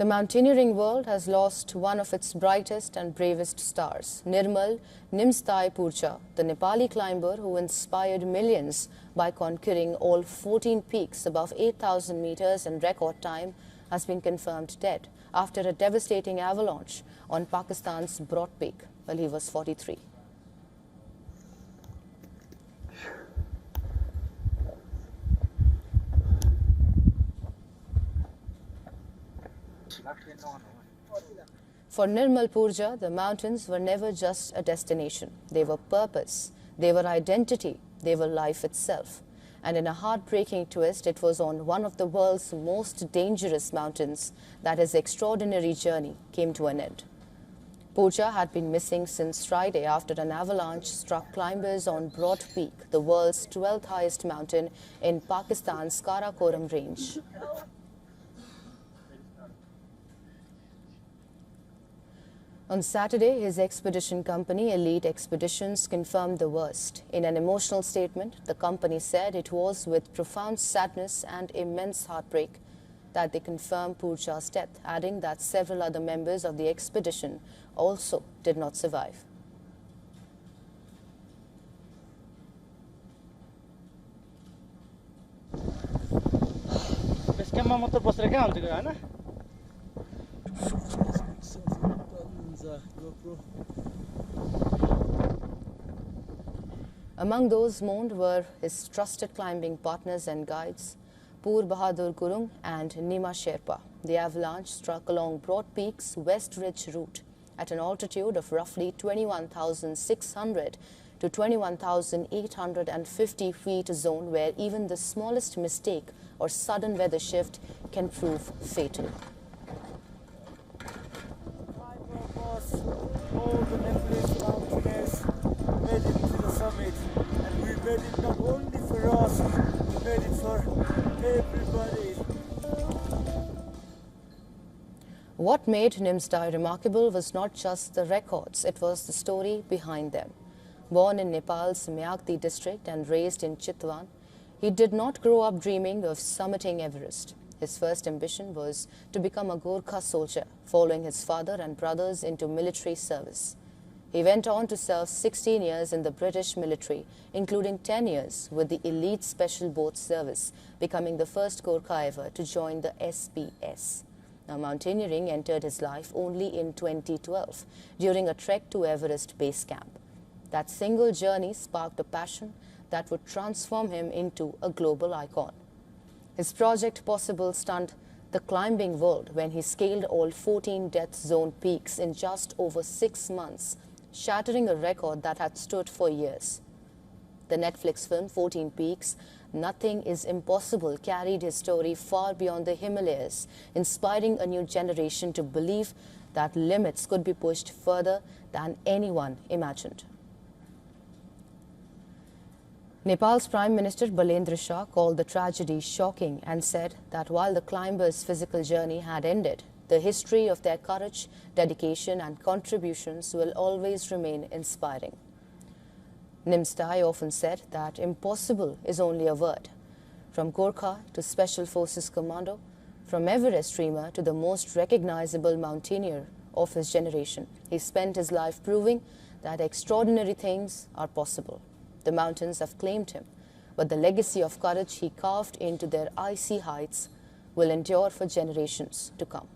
The mountaineering world has lost one of its brightest and bravest stars, Nirmal Purja, the Nepali climber who inspired millions by conquering all 14 peaks above 8,000 meters in record time, has been confirmed dead after a devastating avalanche on Pakistan's Broad Peak while he was 43. For Nirmal Purja, the mountains were never just a destination. They were purpose, they were identity, they were life itself. And in a heartbreaking twist, it was on one of the world's most dangerous mountains that his extraordinary journey came to an end. Purja had been missing since Friday after an avalanche struck climbers on Broad Peak, the world's 12th highest mountain in Pakistan's Karakoram range. On Saturday, his expedition company, Elite Expeditions, confirmed the worst. In an emotional statement, the company said it was with profound sadness and immense heartbreak that they confirmed Purja's death, adding that several other members of the expedition also did not survive. Among those mourned were his trusted climbing partners and guides, Pur Bahadur Gurung and Nima Sherpa. The avalanche struck along Broad Peak's West Ridge route at an altitude of roughly 21,600 to 21,850 feet zone, where even the smallest mistake or sudden weather shift can prove fatal. All the Nepalese mountaineers made it to the summit, and we made it not only for us, we made it for everybody. What made Nimsdai remarkable was not just the records, it was the story behind them. Born in Nepal's Myakti district and raised in Chitwan, he did not grow up dreaming of summiting Everest. His first ambition was to become a Gorkha soldier, following his father and brothers into military service. He went on to serve 16 years in the British military, including 10 years with the Elite Special Boat Service, becoming the first Gorkha ever to join the SBS. Now, mountaineering entered his life only in 2012 during a trek to Everest Base Camp. That single journey sparked a passion that would transform him into a global icon. His project possible stunned the climbing world when he scaled all 14 death zone peaks in just over 6 months, shattering a record that had stood for years. The Netflix film 14 Peaks, Nothing is Impossible, carried his story far beyond the Himalayas, inspiring a new generation to believe that limits could be pushed further than anyone imagined. Nepal's Prime Minister Balendra Shah called the tragedy shocking and said that while the climbers' physical journey had ended, the history of their courage, dedication and contributions will always remain inspiring. Nimsdai often said that impossible is only a word. From Gorkha to Special Forces Commando, from Everest dreamer to the most recognizable mountaineer of his generation, he spent his life proving that extraordinary things are possible. The mountains have claimed him, but the legacy of courage he carved into their icy heights will endure for generations to come.